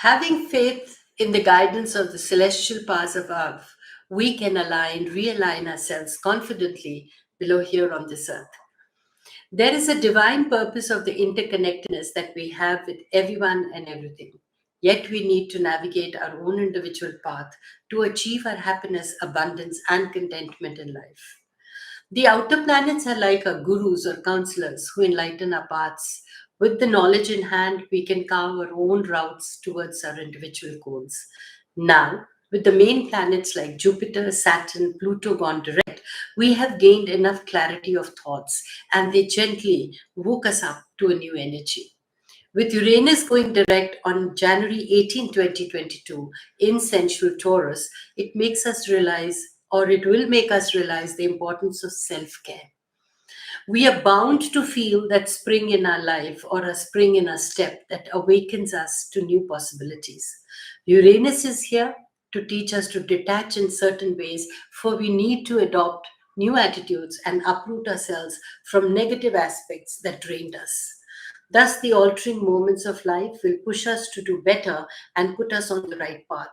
Having faith in the guidance of the celestial powers above, we can realign ourselves confidently below here on this earth. There is a divine purpose of the interconnectedness that we have with everyone and everything. Yet we need to navigate our own individual path to achieve our happiness, abundance, and contentment in life. The outer planets are like our gurus or counselors who enlighten our paths. With the knowledge in hand, we can carve our own routes towards our individual goals. Now, with the main planets like Jupiter, Saturn, Pluto gone direct, we have gained enough clarity of thoughts and they gently woke us up to a new energy. With Uranus going direct on January 18, 2022 in sensual Taurus, it makes us realize, or it will make us realize, the importance of self care. We are bound to feel that spring in our life or a spring in our step that awakens us to new possibilities. Uranus is here to teach us to detach in certain ways, for we need to adopt new attitudes and uproot ourselves from negative aspects that drained us. Thus, the altering moments of life will push us to do better and put us on the right path.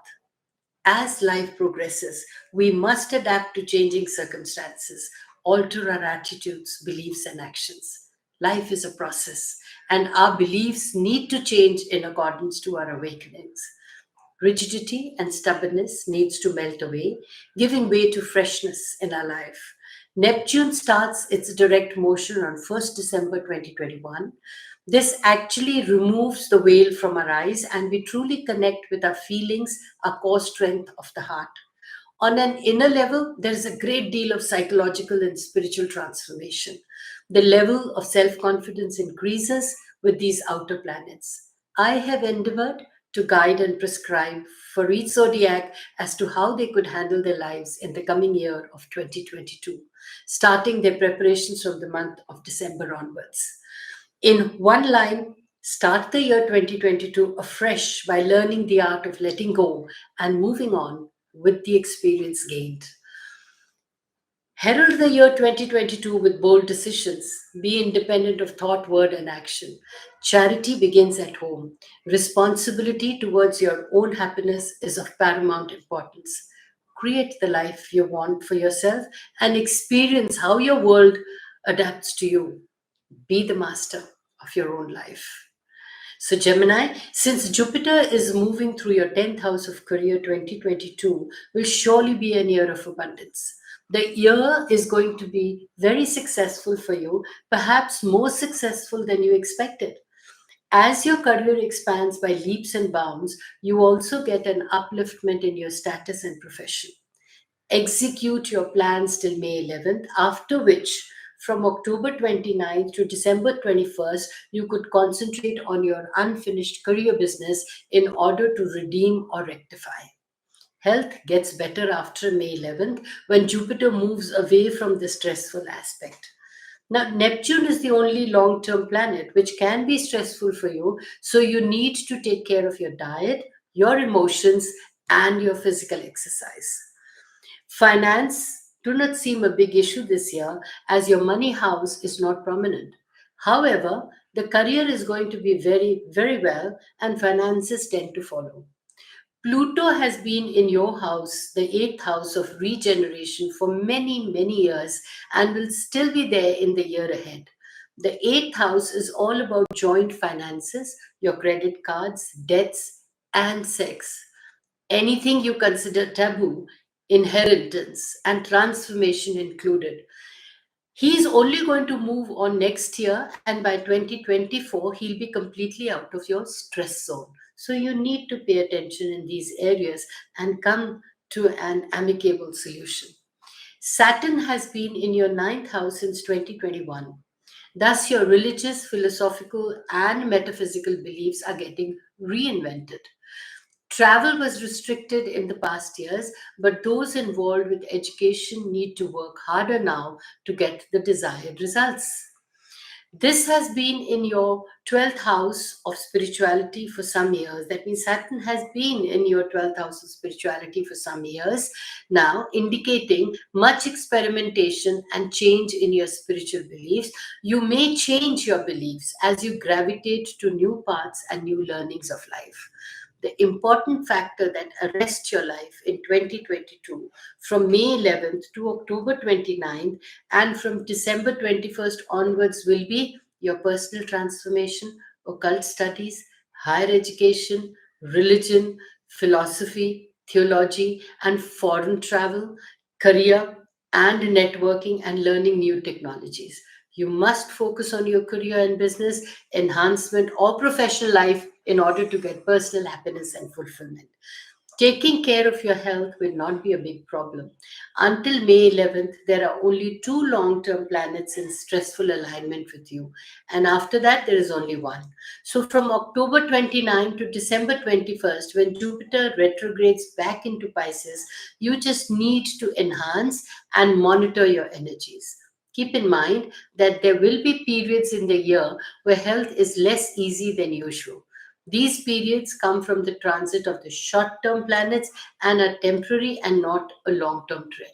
As life progresses, we must adapt to changing circumstances, alter our attitudes, beliefs, and actions. Life is a process, and our beliefs need to change in accordance to our awakenings. Rigidity and stubbornness needs to melt away, giving way to freshness in our life. Neptune starts its direct motion on 1st December 2021. This actually removes the veil from our eyes and we truly connect with our feelings, our core strength of the heart. On an inner level, there is a great deal of psychological and spiritual transformation. The level of self confidence increases with these outer planets. I have endeavored to guide and prescribe for each zodiac as to how they could handle their lives in the coming year of 2022, starting their preparations from the month of December onwards. In one line, start the year 2022 afresh by learning the art of letting go and moving on with the experience gained. Herald the year 2022 with bold decisions. Be independent of thought, word, and action. Charity begins at home. Responsibility towards your own happiness is of paramount importance. Create the life you want for yourself and experience how your world adapts to you. Be the master of your own life. So, Gemini, since Jupiter is moving through your 10th house of career, 2022 will surely be a year of abundance. The year is going to be very successful for you, perhaps more successful than you expected. As your career expands by leaps and bounds, you also get an upliftment in your status and profession. Execute your plans till May 11th, after which, from October 29th to December 21st, you could concentrate on your unfinished career business in order to redeem or rectify. Health gets better after May 11th when Jupiter moves away from the stressful aspect. Now, Neptune is the only long term planet which can be stressful for you, so you need to take care of your diet, your emotions, and your physical exercise. Finance do not seem a big issue this year as your money house is not prominent. However, the career is going to be very, very well and finances tend to follow. Pluto has been in your house, the eighth house of regeneration, for many, many years and will still be there in the year ahead. The eighth house is all about joint finances, your credit cards, debts, and sex. Anything you consider taboo, inheritance, and transformation included. He's only going to move on next year, and by 2024, he'll be completely out of your stress zone. So, you need to pay attention in these areas and come to an amicable solution. Saturn has been in your ninth house since 2021. Thus, your religious, philosophical, and metaphysical beliefs are getting reinvented. Travel was restricted in the past years, but those involved with education need to work harder now to get the desired results. This has been in your 12th house of spirituality for some years. That means Saturn has been in your 12th house of spirituality for some years now, indicating much experimentation and change in your spiritual beliefs. You may change your beliefs as you gravitate to new paths and new learnings of life. the important factor that arrests your life in 2022 from May 11th to October 29th and from December 21st onwards will be your personal transformation, occult studies, higher education, religion, philosophy, theology, and foreign travel, career, and networking and learning new technologies. You must focus on your career and business enhancement or professional life in order to get personal happiness and fulfillment. Taking care of your health will not be a big problem. Until May 11th, there are only two long term planets in stressful alignment with you. And after that, there is only one. So from October 29 to December 21st, when Jupiter retrogrades back into Pisces, you just need to enhance and monitor your energies. Keep in mind that there will be periods in the year where health is less easy than usual. These periods come from the transit of the short term planets and are temporary and not a long term trend.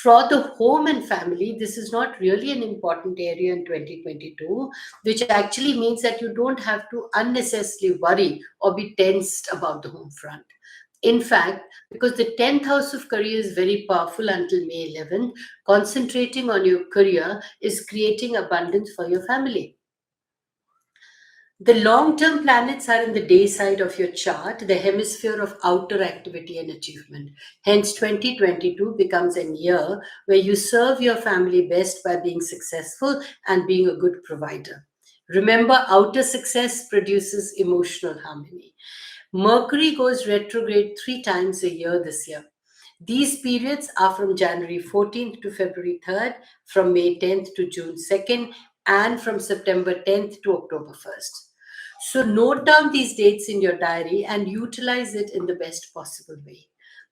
For the home and family, this is not really an important area in 2022, which actually means that you don't have to unnecessarily worry or be tensed about the home front. In fact, because the 10th house of career is very powerful until May 11th, concentrating on your career is creating abundance for your family. The long term planets are in the day side of your chart, the hemisphere of outer activity and achievement. Hence, 2022 becomes a year where you serve your family best by being successful and being a good provider. Remember, outer success produces emotional harmony. Mercury goes retrograde 3 times a year this year. These periods are from January 14th to February 3rd, from May 10th to June 2nd, and from September 10th to October 1st. So note down these dates in your diary and utilize it in the best possible way.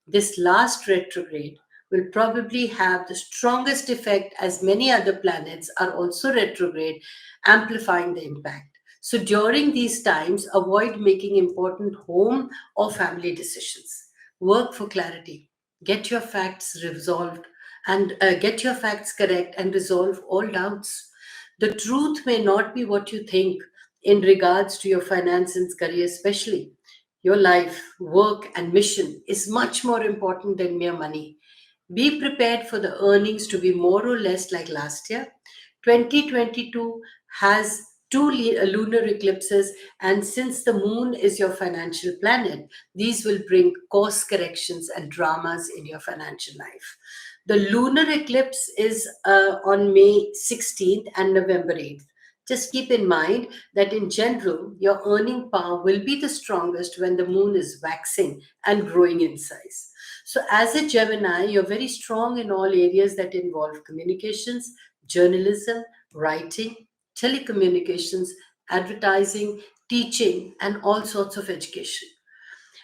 This last retrograde will probably have the strongest effect as many other planets are also retrograde, amplifying the impact. So during these times, avoid making important home or family decisions. Work for clarity. Get your facts resolved and get your facts correct and resolve all doubts. The truth may not be what you think in regards to your finance and career, especially. Your life, work, and mission is much more important than mere money. Be prepared for the earnings to be more or less like last year. 2022 has two lunar eclipses, and since the moon is your financial planet, these will bring course corrections and dramas in your financial life. The lunar eclipse is on May 16th and November 8th. Just keep in mind that in general, your earning power will be the strongest when the moon is waxing and growing in size. So, as a Gemini, you're very strong in all areas that involve communications, journalism, writing, telecommunications, advertising, teaching, and all sorts of education.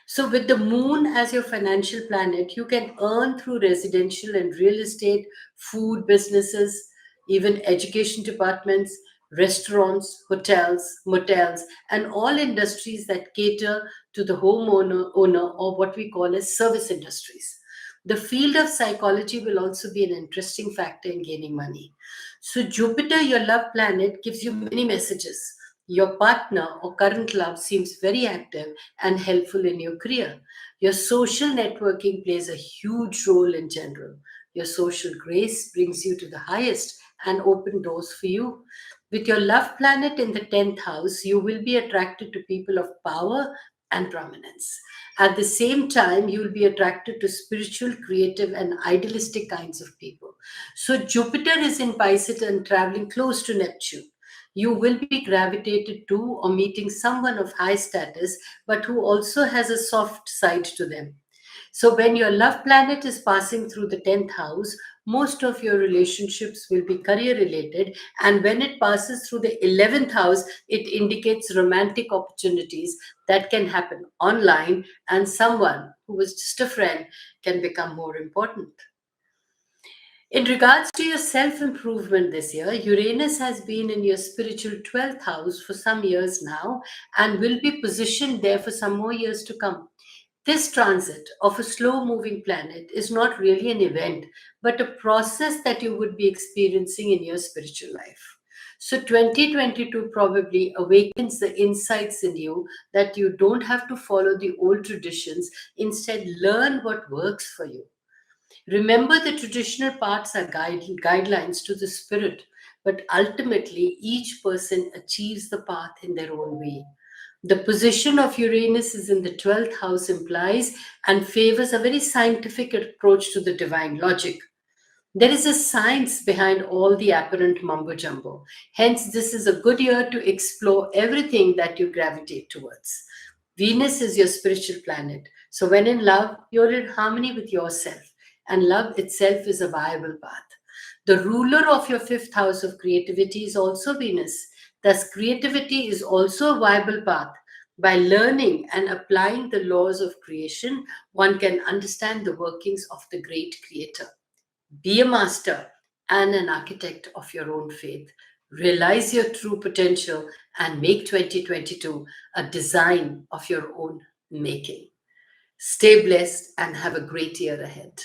So, with the moon as your financial planet, you can earn through residential and real estate, food businesses, even education departments, restaurants, hotels, motels, and all industries that cater to the owner or what we call as service industries. The field of psychology will also be an interesting factor in gaining money. So, Jupiter, your love planet, gives you many messages. Your partner or current love seems very active and helpful in your career. Your social networking plays a huge role in general. Your social grace brings you to the highest and open doors for you. With your love planet in the 10th house, you will be attracted to people of power and prominence. At the same time, you will be attracted to spiritual, creative, and idealistic kinds of people. So, Jupiter is in Pisces and traveling close to Neptune. You will be gravitated to or meeting someone of high status, but who also has a soft side to them. So, when your love planet is passing through the 10th house, most of your relationships will be career related. And when it passes through the 11th house, it indicates romantic opportunities that can happen online, and someone who was just a friend can become more important. In regards to your self improvement this year, Uranus has been in your spiritual 12th house for some years now and will be positioned there for some more years to come. This transit of a slow moving planet is not really an event, but a process that you would be experiencing in your spiritual life. So 2022 probably awakens the insights in you that you don't have to follow the old traditions, instead learn what works for you. Remember, the traditional paths are guidelines to the spirit, but ultimately each person achieves the path in their own way. The position of Uranus is in the 12th house implies and favors a very scientific approach to the divine logic. There is a science behind all the apparent mumbo jumbo. Hence, this is a good year to explore everything that you gravitate towards. Venus is your spiritual planet. So, when in love, you're in harmony with yourself, and love itself is a viable path. The ruler of your fifth house of creativity is also Venus. Thus, creativity is also a viable path. By learning and applying the laws of creation, one can understand the workings of the great creator. Be a master and an architect of your own faith. Realize your true potential and make 2022 a design of your own making. Stay blessed and have a great year ahead.